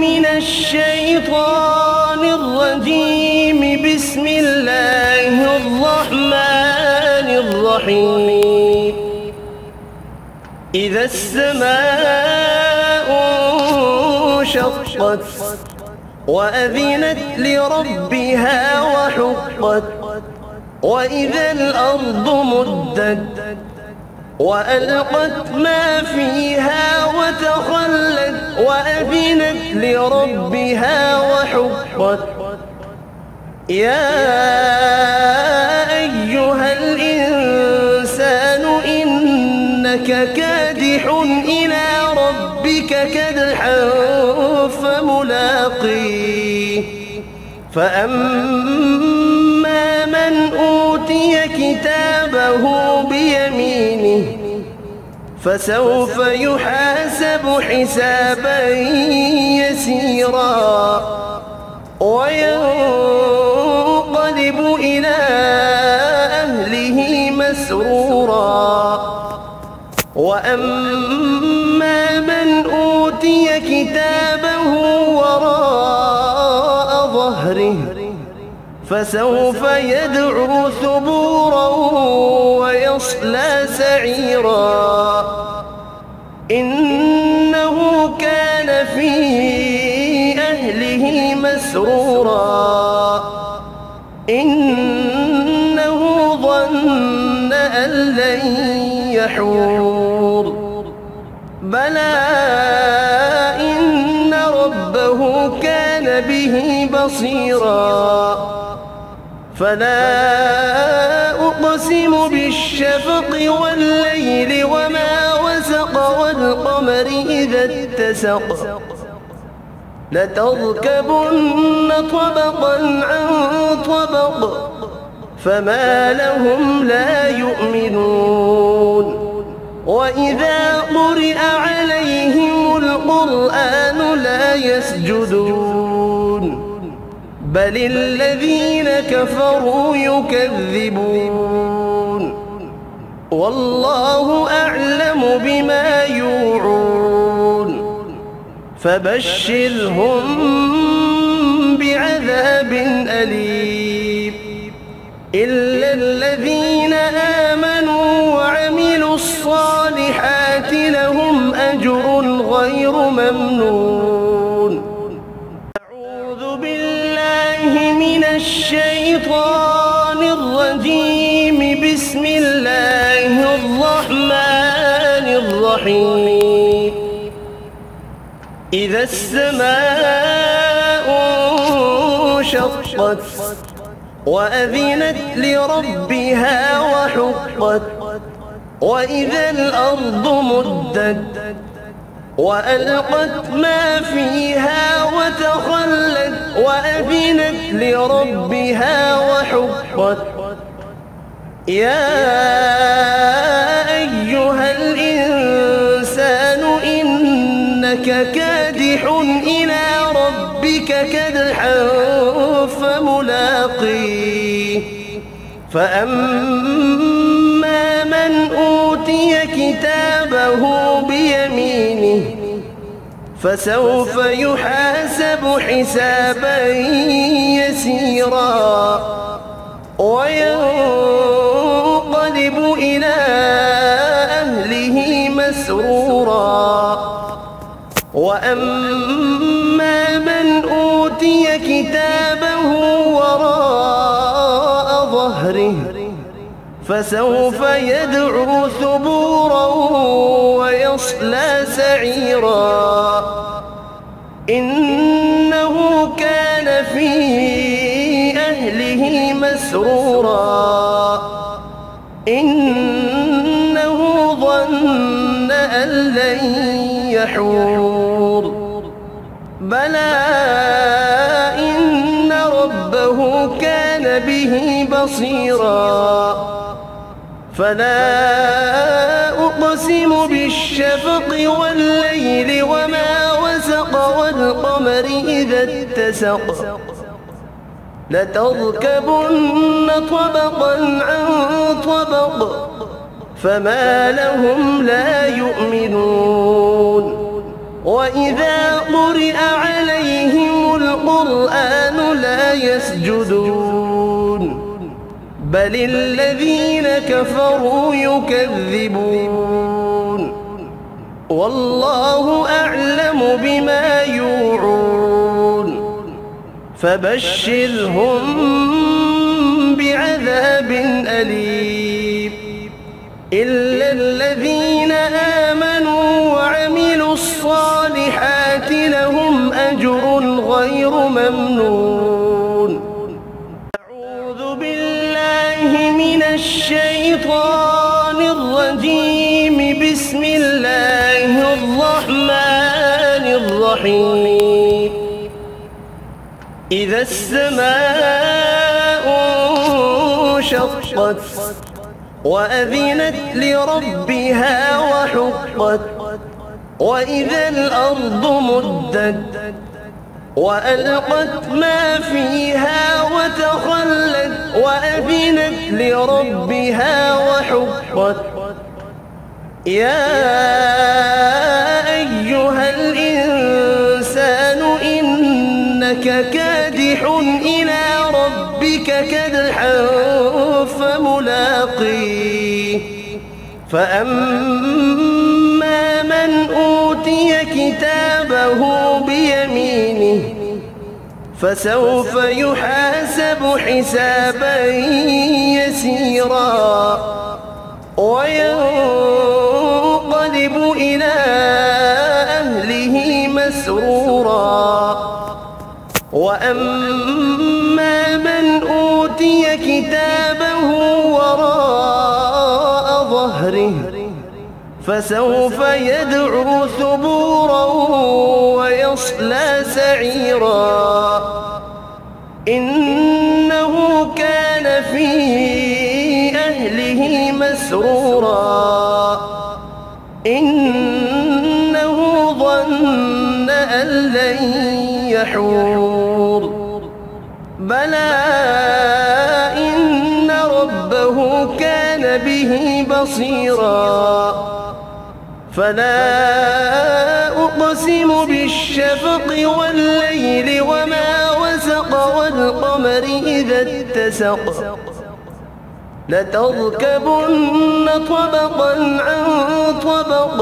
من الشيطان الرجيم. بسم الله الرحمن الرحيم. إذا السماء انشقت وأذنت لربها وحقت وإذا الأرض مدت وألقت ما فيها وتخلت وأذنت لربها وحقت. يا أيها الإنسان إنك كادح إلى ربك كدحا فملاقيه. فأما من أوتي كتابه بيمينه فسوف يحاسب حسابا يسيرا وينقلب إلى أهله مسرورا. وأما من أوتي كتابه وراء ظهره فسوف يدعو ثبورا ويصلى سعيرا. إنه كان في أهله مسرورا. إنه ظن أن لن يحور. بلى إن ربه كان به بصيرا. فلا أقسم بالشفق والليل وما وسق والقمر إذا اتسق. لتركبن طبقا عن طبق فما لهم لا يؤمنون. وإذا قرئ عليهم القرآن لا يسجدون بل الذين كفروا يكذبون. والله أعلم بما يوعون فبشرهم بعذاب أليم إلا الذين آمنوا وعملوا الصالحات لهم أجر غير ممنون. أعوذ بالله من الشيطان الرجيم. بسم الله الرحمن الرحيم. إذا السماء انشقت وأذنت لربها وحقت وإذا الأرض مدت وألقت ما فيها وتخلت وأذنت لربها وحقت. يا أيها الإنسان إنك كادح إلى ربك كدحا فملاقيه. فأما من أوتي كتابه بيمينه فسوف يحاسب حسابا يسيرا وينقلب إلى أهله مسرورا. وأما من أوتي كتابه وراء ظهره فسوف يدعو ثبورا ويصلى سعيرا. إنه كان في أهله مسرورا. إنه ظن أن لن يحور. بلى إن ربه كان به بصيرا. فلا أقسم بالشفق والليل وما وسق والقمر إذا اتسق. لتركبن طبقا عن طبق فما لهم لا يؤمنون. وإذا قرئ عليهم القرآن لا يسجدون بل الذين كفروا يكذبون والله أعلم بما يوعون فبشرهم بعذاب أليم إلا الذين آمنوا وعملوا الصالحات لهم أجر غير ممنون. أعوذ بالله من الشيطان الرجيم. بسم الله الرحمن الرحيم. إذا السماء انشقت وأذنت لربها وحقت وإذا الأرض مدت وألقت ما فيها وتخلت وأذنت لربها وحقت يا أيها الإنسان إنك كادح إلى ربك كدحا فملاقيه فأما من أوتي كتابه بيمينه فسوف يحاسب حسابا يسيرا وينقلب إلى أهله مسرورا وأما من أوتي كتابه وراء ظهره فسوف يدعو ثبورا ويصلى سعيرا إنه كان في أهله مسرورا إنه ظن أن لن يحور بلى إن ربه كان به بصيرا فلا أقسم بالشفق والليل وما وسق والقمر إذا اتسق لتركبن طبقا عن طبق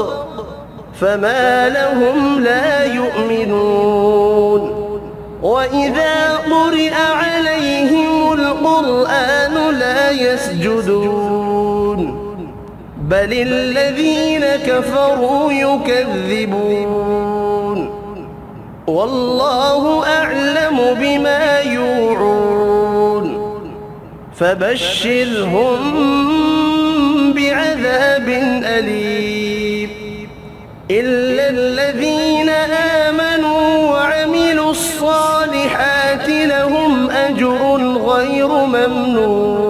فما لهم لا يؤمنون وإذا قرئ عليهم القرآن لا يسجدون بل الذين كفروا يكذبون والله أعلم بما يوعون فبشرهم بعذاب أليم إلا الذين آمنوا وعملوا الصالحات لهم أجر غير ممنون.